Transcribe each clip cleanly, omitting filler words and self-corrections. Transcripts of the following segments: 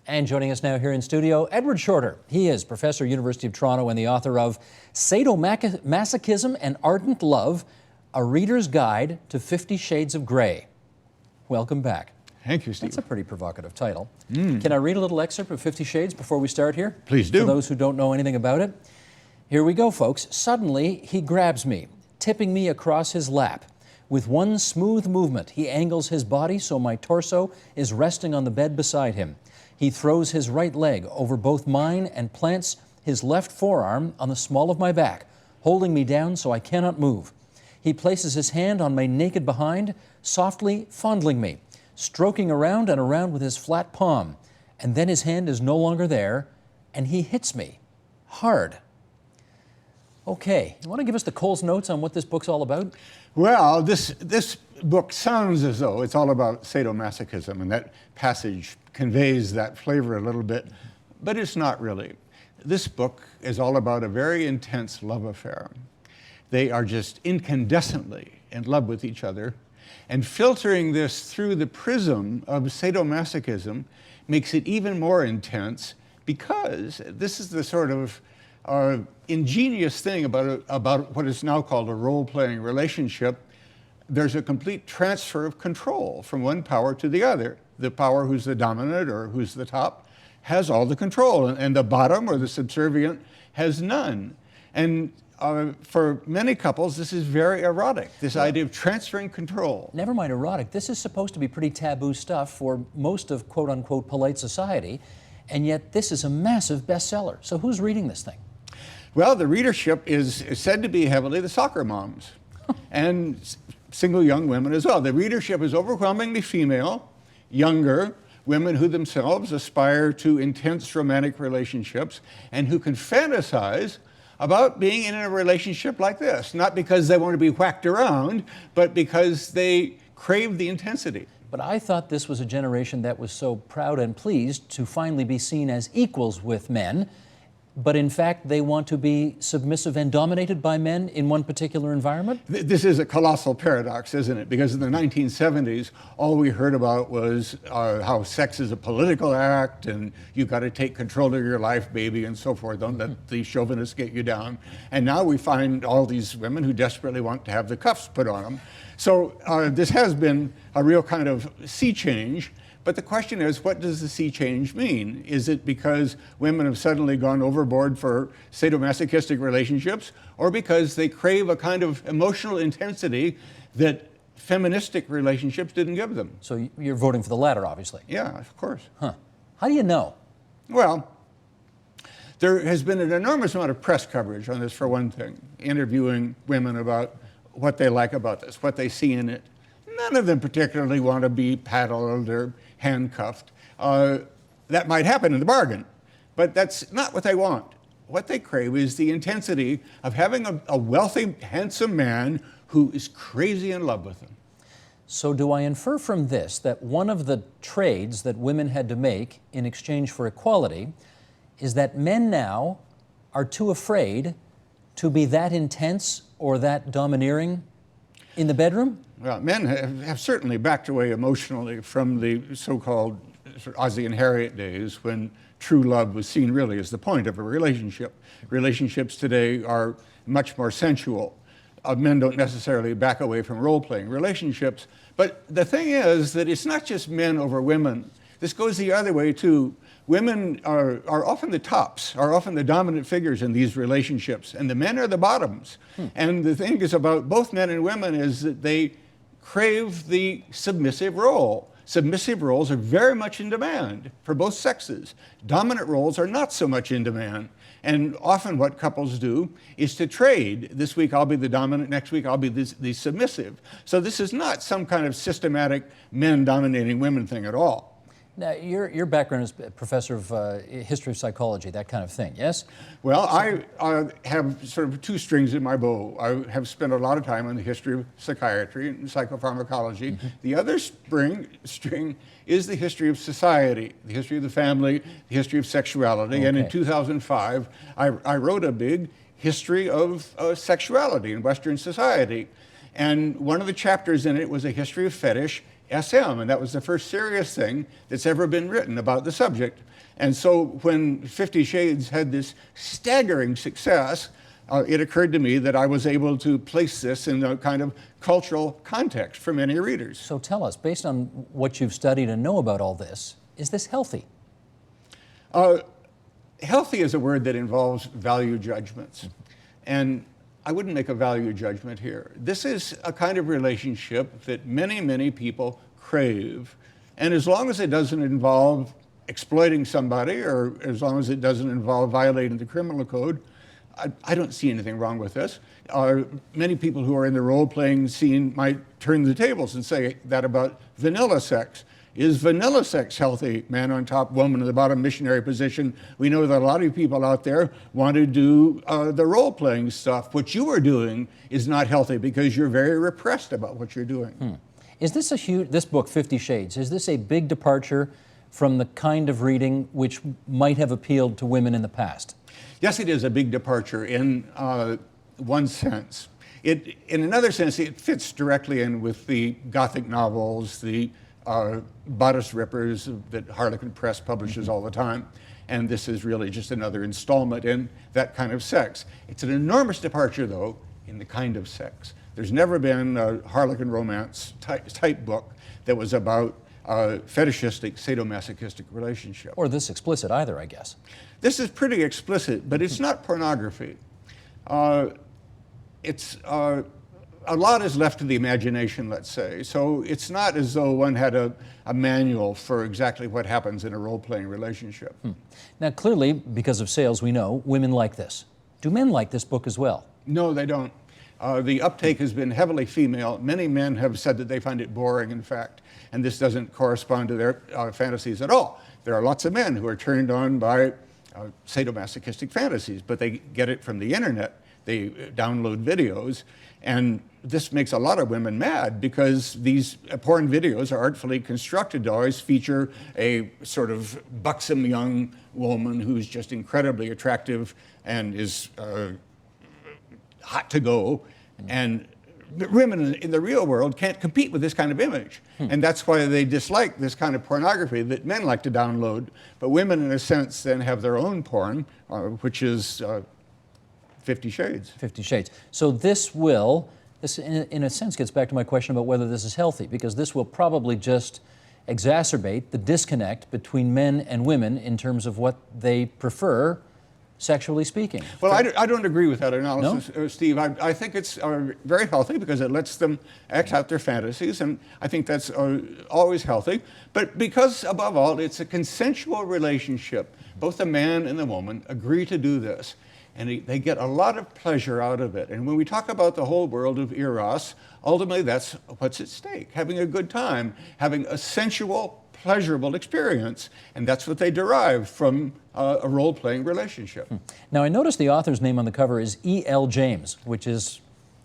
And joining us now here in studio, Edward Shorter. He is professor, University of Toronto, and the author of Sadomasochism and Ardent Love, A Reader's Guide to 50 Shades of Grey. Welcome back. Thank you, Steve. That's a pretty provocative title. Can I read a little excerpt of 50 Shades before we start here? Please do. For those who don't know anything about it. Here we go, folks. Suddenly, he grabs me, tipping me across his lap. With one smooth movement, he angles his body so my torso is resting on the bed beside him. He throws his right leg over both mine and plants his left forearm on the small of my back, holding me down so I cannot move. He places his hand on my naked behind, softly fondling me, stroking around and around with his flat palm. And then his hand is no longer there, and he hits me hard. Okay, you want to give us the Coles Notes on what this book's all about? Well, this book sounds as though it's all about sadomasochism, and that passage conveys that flavor a little bit, but it's not really. This book is all about a very intense love affair. They are just incandescently in love with each other, and filtering this through the prism of sadomasochism makes it even more intense, because this is the sort of ingenious thing about what is now called a role-playing relationship. There's a complete transfer of control from one power to the other. The power who's the dominant or who's the top has all the control, and the bottom or the subservient has none. And for many couples, this is very erotic, this idea of transferring control. Never mind erotic. This is supposed to be pretty taboo stuff for most of quote-unquote polite society, and yet this is a massive bestseller. So who's reading this thing? Well, the readership is said to be heavily the soccer moms and single young women as well. The readership is overwhelmingly female, younger, women who themselves aspire to intense romantic relationships and who can fantasize about being in a relationship like this, not because they want to be whacked around, but because they crave the intensity. But I thought this was a generation that was so proud and pleased to finally be seen as equals with men, but in fact they want to be submissive and dominated by men in one particular environment? This is a colossal paradox, isn't it? Because in the 1970s, all we heard about was how sex is a political act and you've got to take control of your life, baby, and so forth. Don't let the chauvinists get you down. And now we find all these women who desperately want to have the cuffs put on them. So this has been a real kind of sea change. But the question is, what does the sea change mean? Is it because women have suddenly gone overboard for sadomasochistic relationships, or because they crave a kind of emotional intensity that feministic relationships didn't give them? So you're voting for the latter, obviously. Yeah, of course. Huh. How do you know? Well, there has been an enormous amount of press coverage on this, for one thing, interviewing women about what they like about this, what they see in it. None of them particularly want to be paddled or handcuffed. That might happen in the bargain, but that's not what they want. What they crave is the intensity of having a wealthy, handsome man who is crazy in love with them. So do I infer from this that one of the trades that women had to make in exchange for equality is that men now are too afraid to be that intense or that domineering in the bedroom? Well, men have certainly backed away emotionally from the so-called Ozzie and Harriet days, when true love was seen really as the point of a relationship. Relationships today are much more sensual. Men don't necessarily back away from role-playing relationships. But the thing is that it's not just men over women. This goes the other way too. Women are often the tops, are often the dominant figures in these relationships, and the men are the bottoms. And the thing is about both men and women is that they crave the submissive role. Submissive roles are very much in demand for both sexes. Dominant roles are not so much in demand. And often what couples do is to trade. This week I'll be the dominant, next week I'll be the submissive. So this is not some kind of systematic men dominating women thing at all. Now, your background is professor of history of psychology, that kind of thing, yes? Well, I have sort of two strings in my bow. I have spent a lot of time on the history of psychiatry and psychopharmacology. The other string is the history of society, the history of the family, the history of sexuality. Okay. And in 2005, I wrote a big history of sexuality in Western society. And one of the chapters in it was a history of fetish SM, and that was the first serious thing that's ever been written about the subject. And so when 50 Shades had this staggering success, it occurred to me that I was able to place this in a kind of cultural context for many readers. So tell us, based on what you've studied and know about all this, is this healthy? Healthy is a word that involves value judgments. And I wouldn't make a value judgment here. This is a kind of relationship that many, many people crave. And as long as it doesn't involve exploiting somebody, or as long as it doesn't involve violating the criminal code, I don't see anything wrong with this. Many people who are in the role-playing scene might turn the tables and say that about vanilla sex. Is vanilla sex healthy? Man on top, woman in the bottom, missionary position. We know that a lot of people out there want to do the role-playing stuff. What you are doing is not healthy because you're very repressed about what you're doing. Is this this book, 50 Shades, is this a big departure from the kind of reading which might have appealed to women in the past? Yes, it is a big departure in one sense. In another sense, it fits directly in with the Gothic novels, the bodice rippers that Harlequin Press publishes all the time. And this is really just another installment in that kind of sex. It's an enormous departure, though, in the kind of sex. There's never been a Harlequin romance type book that was about a fetishistic, sadomasochistic relationship. Or this explicit either, I guess. This is pretty explicit, but it's not pornography. A lot is left to the imagination, let's say. So it's not as though one had a manual for exactly what happens in a role-playing relationship. Now, clearly, because of sales, we know women like this. Do men like this book as well? No, they don't. The uptake has been heavily female. Many men have said that they find it boring, in fact, and this doesn't correspond to their fantasies at all. There are lots of men who are turned on by sadomasochistic fantasies, but they get it from the internet. They download videos, and this makes a lot of women mad because these porn videos are artfully constructed to always feature a sort of buxom young woman who's just incredibly attractive and is hot to go. And women in the real world can't compete with this kind of image. And that's why they dislike this kind of pornography that men like to download. But women, in a sense, then have their own porn, which is 50 Shades. 50 Shades. So this in a sense gets back to my question about whether this is healthy, because this will probably just exacerbate the disconnect between men and women in terms of what they prefer, sexually speaking. Well, I don't agree with that analysis, no? Steve. I think it's very healthy because it lets them act out their fantasies, and I think that's always healthy. But because, above all, it's a consensual relationship, both the man and the woman agree to do this, and they get a lot of pleasure out of it. And when we talk about the whole world of eros, ultimately that's what's at stake, having a good time, having a sensual, pleasurable experience, and that's what they derive from a role-playing relationship. Now, I noticed the author's name on the cover is E.L. James, which is,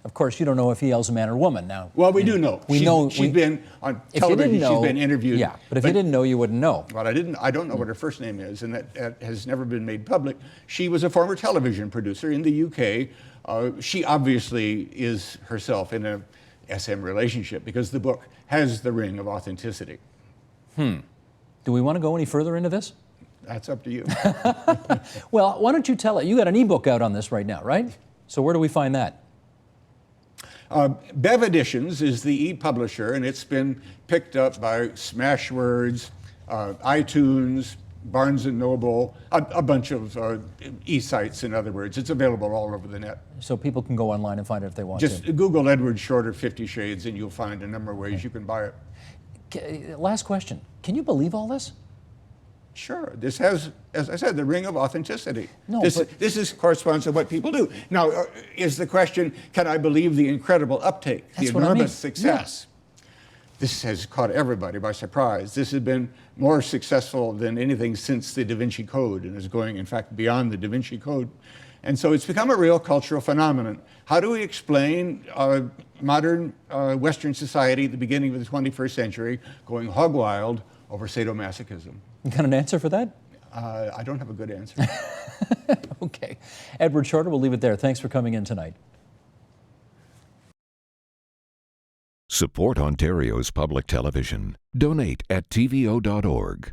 of course, you don't know if E.L.'s a man or woman. Now, well, we do know. She's been on television. She's been interviewed. Yeah, but if you didn't know, you wouldn't know. Well, I don't know what her first name is, and that has never been made public. She was a former television producer in the UK. She obviously is herself in a SM relationship because the book has the ring of authenticity. Do we want to go any further into this? That's up to you. Well, why don't you tell it? You got an ebook out on this right now, right? So where do we find that? Bev Editions is the e-publisher, and it's been picked up by Smashwords, iTunes, Barnes & Noble, a bunch of e-sites, in other words. It's available all over the net. So people can go online and find it if they want to. Just Google Edward Shorter 50 Shades, and you'll find a number of ways you can buy it. Last question. Can you believe all this? Sure. This has, as I said, the ring of authenticity. No, this corresponds to what people do. Now, is the question, can I believe the incredible uptake, the enormous success? Yeah. This has caught everybody by surprise. This has been more successful than anything since the Da Vinci Code, and is going, in fact, beyond the Da Vinci Code. And so it's become a real cultural phenomenon. How do we explain modern Western society at the beginning of the 21st century going hog wild over sadomasochism? You got an answer for that? I don't have a good answer. Okay. Edward Shorter, we'll leave it there. Thanks for coming in tonight. Support Ontario's public television. Donate at tvo.org.